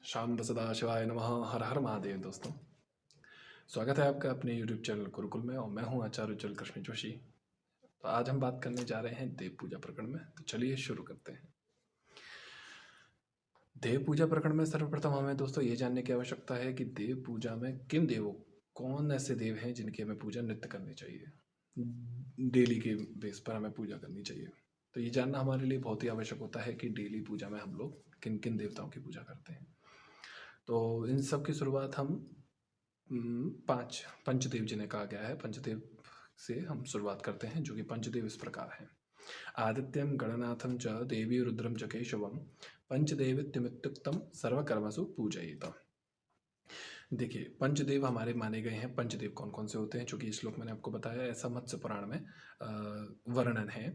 शाम सदा शिवाय नमः। हर हर महादेव। दोस्तों, स्वागत है आपका अपने YouTube चैनल गुरुकुल में और मैं हूं आचार्य उज्ज्वल कृष्ण जोशी। तो आज हम बात करने जा रहे हैं देव पूजा प्रकरण में। तो चलिए शुरू करते हैं। देव पूजा प्रकरण में सर्वप्रथम हमें दोस्तों ये जानने की आवश्यकता है कि देव पूजा में किन देवों, कौन ऐसे देव हैं जिनकी हमें पूजा नित्य करनी चाहिए, डेली के बेस पर हमें पूजा करनी चाहिए। तो ये जानना हमारे लिए बहुत ही आवश्यक होता है कि डेली पूजा में हम लोग किन किन देवताओं की पूजा करते हैं। तो इन सब की शुरुआत हम पांच पंचदेव जिन्हें कहा गया है, पंचदेव से हम शुरुआत करते हैं, जो कि पंचदेव इस प्रकार हैं। आदित्यम गणनाथम च देवी रुद्रम च केशवम पंचदेवित्यमित्युक्तम सर्वकर्मसु पूजयेत। देखिए, पंचदेव हमारे माने गए हैं। पंचदेव कौन कौन से होते हैं, चूंकि इस श्लोक मैंने आपको बताया, ऐसा मत्स्य पुराण में वर्णन है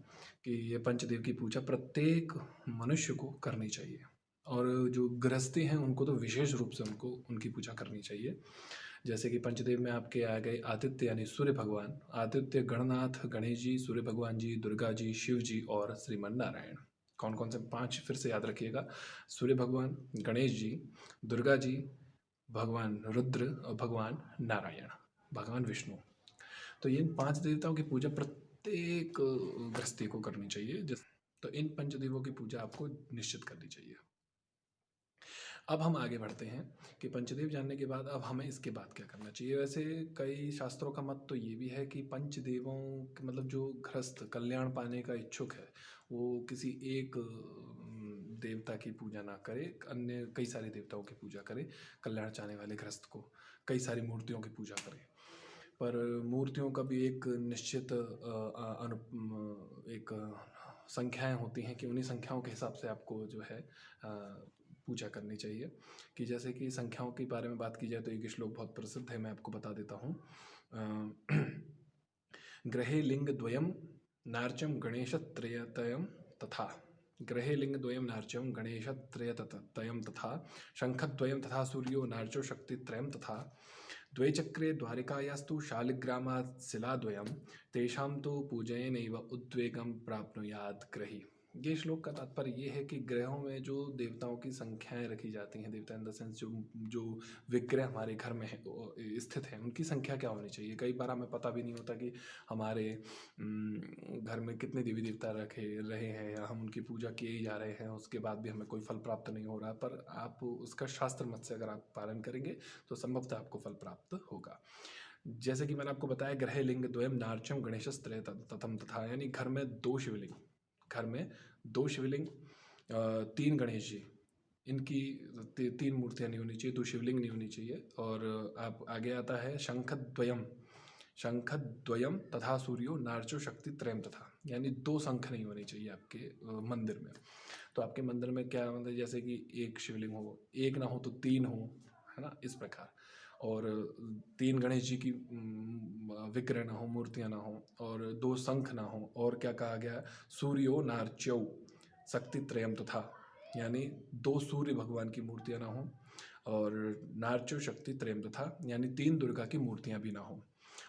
कि ये पंचदेव की पूजा प्रत्येक मनुष्य को करनी चाहिए, और जो गृहस्थी हैं उनको तो विशेष रूप से उनको उनकी पूजा करनी चाहिए। जैसे कि पंचदेव में आपके आ गए आदित्य यानी सूर्य भगवान, आदित्य गणनाथ गणेश जी, सूर्य भगवान जी, दुर्गा जी, शिव जी और श्रीमन नारायण। कौन कौन से पांच फिर से याद रखिएगा? सूर्य भगवान, गणेश जी, दुर्गा जी, भगवान रुद्र और भगवान नारायण, भगवान विष्णु। तो ये पांच देवताओं की पूजा प्रत्येक गृहस्थी को करनी चाहिए। तो इन पंचदेवों की पूजा आपको निश्चित करनी चाहिए। अब हम आगे बढ़ते हैं कि पंचदेव जानने के बाद अब हमें इसके बाद क्या करना चाहिए। वैसे कई शास्त्रों का मत तो ये भी है कि पंचदेवों के मतलब जो गृहस्थ कल्याण पाने का इच्छुक है वो किसी एक देवता की पूजा ना करे, अन्य कई सारे देवताओं की पूजा करे। कल्याण चाहने वाले गृहस्थ को कई सारी मूर्तियों की पूजा करे, पर मूर्तियों का भी एक निश्चित एक संख्याएं होती हैं कि उन्हीं संख्याओं के हिसाब से आपको जो है पूजा करनी चाहिए। कि जैसे कि संख्याओं के बारे में बात की जाए तो एक श्लोक बहुत प्रसिद्ध है, मैं आपको बता देता हूँ। ग्रहे लिंग द्वयम नार्चम गणेशत्रयतयम तथा, ग्रहे लिंग द्वयम नार्चम गणेशत्रयतयम तथा, शंखद्वयम तथा सूर्यो नार्चो शक्तित्रयम तथा, द्वे चक्रे द्वारिकायास्तु शालिग्रामात् शिलाद्वयम तेषां तो पूजयनैव उद्वेगं प्राप्नुयात् ग्रही। ये श्लोक का तात्पर्य ये है कि ग्रहों में जो देवताओं की संख्याएं रखी जाती हैं, देवता इन द सेंस जो विग्रह हमारे घर में है स्थित हैं, उनकी संख्या क्या होनी चाहिए। कई बार हमें पता भी नहीं होता कि हमारे घर में कितने देवी देवता रखे रहे हैं या हम उनकी पूजा किए जा रहे हैं, उसके बाद भी हमें कोई फल प्राप्त नहीं हो रहा। पर आप उसका शास्त्र मत से अगर आप पालन करेंगे तो संभवतः आपको फल प्राप्त होगा। जैसे कि मैंने आपको बताया, ग्रह लिंग द्वयम नार्चम गणेशस्त्रय तथम तथा, यानी घर में दो शिवलिंग, घर में दो शिवलिंग, तीन गणेश जी, इनकी तीन मूर्तियां नहीं होनी चाहिए, दो शिवलिंग नहीं होनी चाहिए। और आप आगे आता है शंखद्वयम, शंखद्वयम तथा सूर्यो नार्चो शक्ति त्रयम तथा, यानी दो शंख नहीं होने चाहिए आपके मंदिर में। तो आपके मंदिर में क्या मतलब, जैसे कि एक शिवलिंग हो, एक ना हो तो तीन हो, है ना, इस प्रकार। और तीन गणेश जी की विग्रह ना हो, मूर्तियां ना हो, और दो शंख ना हो। और क्या कहा गया, सूर्यो नार्च्यौ शक्ति त्रयम तथा, यानी दो सूर्य भगवान की मूर्तियां ना हो, और नार्चो शक्ति त्रयम तथा, यानी तीन दुर्गा की मूर्तियां भी ना हो।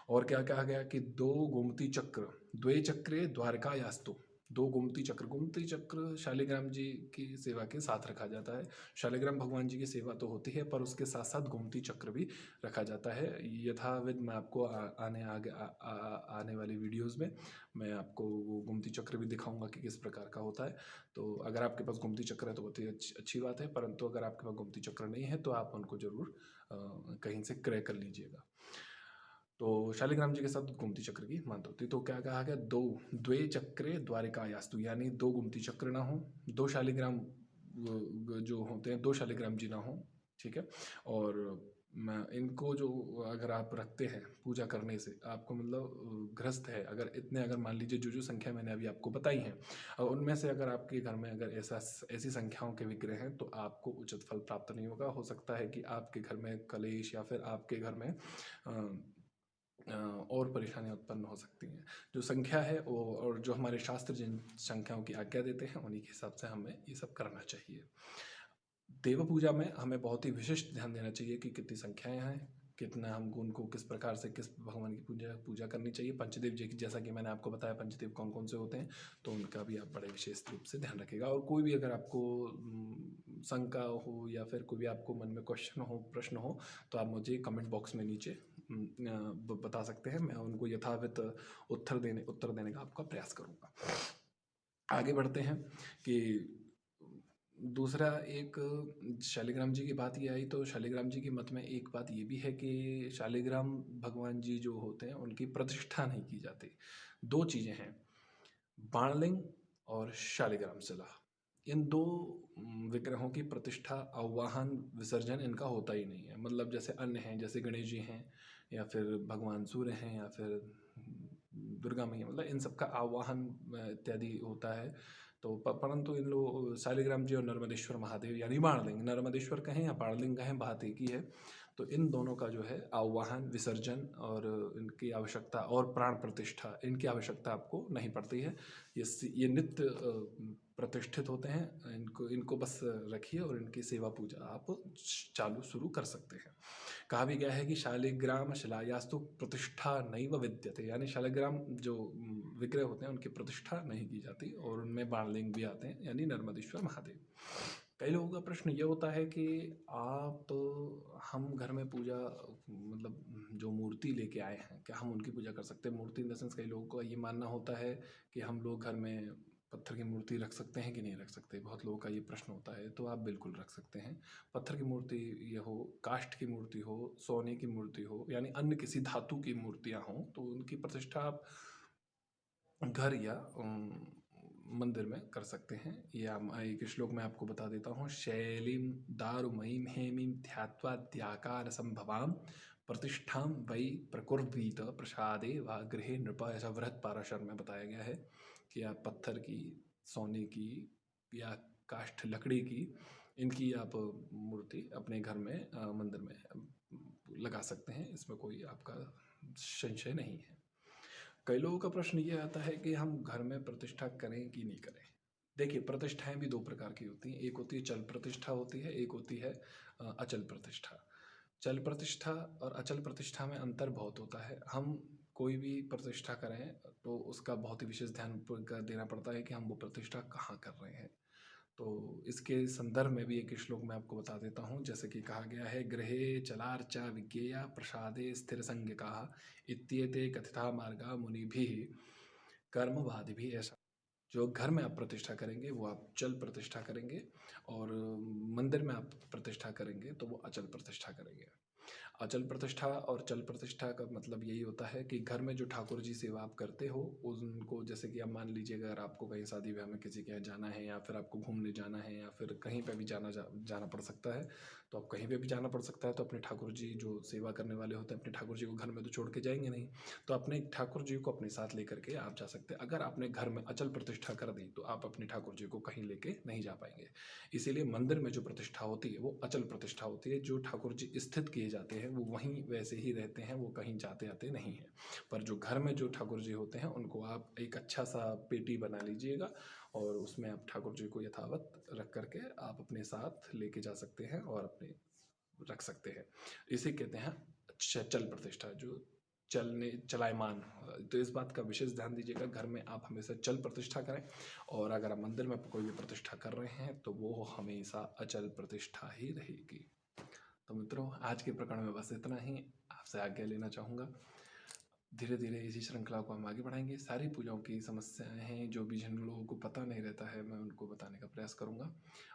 और क्या कहा गया कि दो गोमती चक्र, द्वे चक्रे द्वारकायास्तु, दो गोमती चक्र शालिग्राम जी की सेवा के साथ रखा जाता है। शालिग्राम भगवान जी की सेवा तो होती है, पर उसके साथ साथ गोमती चक्र भी रखा जाता है। यथाविध मैं आपको आने वाली वीडियोस में मैं आपको वो गोमती चक्र भी दिखाऊंगा कि किस प्रकार का होता है। तो अगर आपके पास गोमती चक्र है तो बहुत ही अच्छी बात है, परंतु अगर आपके पास गोमती चक्र नहीं है तो आप उनको जरूर कहीं से क्रय कर लीजिएगा। तो शालिग्राम जी के साथ गोमती चक्र की मानता होती। तो क्या कहा गया, दो द्वे चक्रे द्वारिकायास्तु, यानी दो गोमती चक्र ना हो, दो शालिग्राम जो होते हैं, दो शालिग्राम जी ना हो, ठीक है। और मैं इनको जो अगर आप रखते हैं पूजा करने से आपको मतलब ग्रस्त है, अगर इतने, अगर मान लीजिए जो जो संख्या मैंने अभी आपको बताई हैं, और उनमें से अगर आपके घर में अगर ऐसी संख्याओं के विग्रह हैं तो आपको उचित फल प्राप्त नहीं होगा। हो सकता है कि आपके घर में कलेश या फिर आपके घर में और परेशानियां उत्पन्न हो सकती हैं। जो संख्या है वो, और जो हमारे शास्त्र जिन संख्याओं की आज्ञा देते हैं उन्हीं के हिसाब से हमें ये सब करना चाहिए। देव पूजा में हमें बहुत ही विशिष्ट ध्यान देना चाहिए कि कितनी संख्याएं हैं, कितना हमको उनको किस प्रकार से किस भगवान की पूजा करनी चाहिए। पंचदेव जी की, जैसा कि मैंने आपको बताया पंचदेव कौन कौन से होते हैं, तो उनका भी आप बड़े विशेष रूप से ध्यान रखिएगा। और कोई भी अगर आपको शंका हो या फिर कोई भी आपको मन में क्वेश्चन हो, प्रश्न हो, तो आप मुझे कमेंट बॉक्स में नीचे बता सकते हैं। मैं उनको यथावित उत्तर देने का आपका प्रयास करूँगा। आगे बढ़ते हैं कि दूसरा एक शालिग्राम जी की बात ये आई, तो शालिग्राम जी के मत में एक बात ये भी है कि शालिग्राम भगवान जी जो होते हैं उनकी प्रतिष्ठा नहीं की जाती। दो चीज़ें हैं, बाणलिंग और शालिग्राम शिला, इन दो विग्रहों की प्रतिष्ठा, आवाहन, विसर्जन इनका होता ही नहीं है। मतलब जैसे अन्य हैं, जैसे गणेश जी हैं या फिर भगवान सूर्य हैं या फिर दुर्गा मैया, मतलब इन सबका आवाहन इत्यादि होता है। तो परंतु इन लोग शालिग्राम जी और नर्मदेश्वर महादेव यानी बाणलिंग, नर्मदेश्वर कहें या बाणलिंग कहें, बात एक ही है। तो इन दोनों का जो है आवाहन, विसर्जन और इनकी आवश्यकता और प्राण प्रतिष्ठा, इनकी आवश्यकता आपको नहीं पड़ती है। ये नित्य प्रतिष्ठित होते हैं। इनको बस रखिए और इनकी सेवा पूजा आप चालू शुरू कर सकते हैं। कहा भी गया है कि शालिग्राम शिलायास्तु प्रतिष्ठा नैव विद्यते, यानी शालिग्राम जो विग्रह होते हैं उनकी प्रतिष्ठा नहीं की जाती, और उनमें बाणलिंग भी आते हैं यानी नर्मदेश्वर महादेव। कई लोगों का प्रश्न ये होता है कि हम घर में पूजा, मतलब जो मूर्ति लेके आए हैं, क्या हम उनकी पूजा कर सकते हैं? मूर्ति इन द सेंस, कई लोगों का ये मानना होता है कि हम लोग घर में पत्थर की मूर्ति रख सकते हैं कि नहीं रख सकते। बहुत लोगों का ये प्रश्न होता है, तो आप बिल्कुल रख सकते हैं। पत्थर की मूर्ति ये हो, काष्ठ की मूर्ति हो, सोने की मूर्ति हो, यानी अन्य किसी धातु की मूर्तियाँ हों, तो उनकी प्रतिष्ठा आप घर या मंदिर में कर सकते हैं। या एक श्लोक मैं आपको बता देता हूँ, शैलीम दारुमयीम हेमीम ध्यात्वा द्याकार संभवाम प्रतिष्ठां वै प्रकुर्वीत प्रसादे व गृहे नृप, ऐसा वृहत पाराशर में बताया गया है कि आप पत्थर की, सोने की या काष्ठ लकड़ी की, इनकी आप मूर्ति अपने घर में मंदिर में लगा सकते हैं। इसमें कोई आपका संशय नहीं है। कई लोगों का प्रश्न ये आता है कि हम घर में प्रतिष्ठा करें कि नहीं करें। देखिए, प्रतिष्ठाएं भी दो प्रकार की होती हैं। एक होती है चल प्रतिष्ठा होती है, एक होती है अचल प्रतिष्ठा। चल प्रतिष्ठा और अचल प्रतिष्ठा में अंतर बहुत होता है। हम कोई भी प्रतिष्ठा करें तो उसका बहुत ही विशेष ध्यान देना पड़ता है कि हम वो प्रतिष्ठा कहाँ कर रहे हैं। तो इसके संदर्भ में भी एक श्लोक मैं आपको बता देता हूँ। जैसे कि कहा गया है, गृहे चलार्चा विज्ञेया प्रसादे स्थिर संज्ञका इत्येते कथिता मार्गा मुनिभिः कर्मवादिभिः। ऐसा जो घर में आप प्रतिष्ठा करेंगे वो आप चल प्रतिष्ठा करेंगे, और मंदिर में आप प्रतिष्ठा करेंगे तो वो अचल प्रतिष्ठा करेंगे। अचल प्रतिष्ठा और चल प्रतिष्ठा का मतलब यही होता है कि घर में जो ठाकुर जी सेवा आप करते हो उनको, जैसे कि आप मान लीजिए अगर आपको कहीं शादी ब्याह में किसी के यहाँ जाना है, या फिर आपको घूमने जाना है, या फिर कहीं पे भी जाना पड़ सकता है, तो आप कहीं पे भी जाना पड़ सकता है, तो अपने ठाकुर जी जो सेवा करने वाले होते हैं, अपने ठाकुर जी को घर में तो छोड़ के जाएंगे नहीं, तो अपने ठाकुर जी को अपने साथ लेकर के आप जा सकते हैं। अगर आपने घर में अचल प्रतिष्ठा कर दी तो आप अपने ठाकुर जी को कहीं लेके नहीं जा पाएंगे। इसीलिए मंदिर में जो प्रतिष्ठा होती है वो अचल प्रतिष्ठा होती है। जो ठाकुर जी स्थित किए जाते हैं वो वहीं वैसे ही रहते हैं, वो कहीं जाते आते नहीं हैं। पर जो घर में जो ठाकुर जी होते हैं उनको आप एक अच्छा सा पेटी बना लीजिएगा, और उसमें आप ठाकुर जी को यथावत रख करके आप अपने साथ लेके जा सकते हैं और अपने रख सकते हैं। इसे कहते हैं चल प्रतिष्ठा, जो चलायमान। तो इस बात का विशेष ध्यान दीजिएगा, घर में आप हमेशा चल प्रतिष्ठा करें, और अगर आप मंदिर में कोई भी प्रतिष्ठा कर रहे हैं तो वो हमेशा अचल प्रतिष्ठा ही रहेगी। तो मित्रों, आज के प्रकरण में बस इतना ही। आपसे आज्ञा लेना चाहूँगा। धीरे धीरे इसी श्रृंखला को हम आगे बढ़ाएंगे। सारी पूजाओं की समस्याएं हैं, जो भी जिन लोगों को पता नहीं रहता है, मैं उनको बताने का प्रयास करूँगा।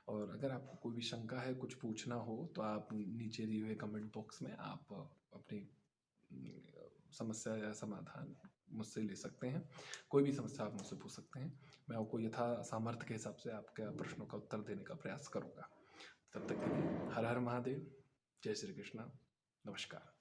और अगर आपको कोई भी शंका है, कुछ पूछना हो, तो आप नीचे दिए हुए कमेंट बॉक्स में आप अपनी समस्या या समाधान मुझसे ले सकते हैं। कोई भी समस्या आप मुझसे पूछ सकते हैं, मैं आपको यथा सामर्थ्य के हिसाब से आपके प्रश्नों का उत्तर देने का प्रयास करूँगा। तब तक के लिए हर हर महादेव, जय श्री कृष्णा, नमस्कार।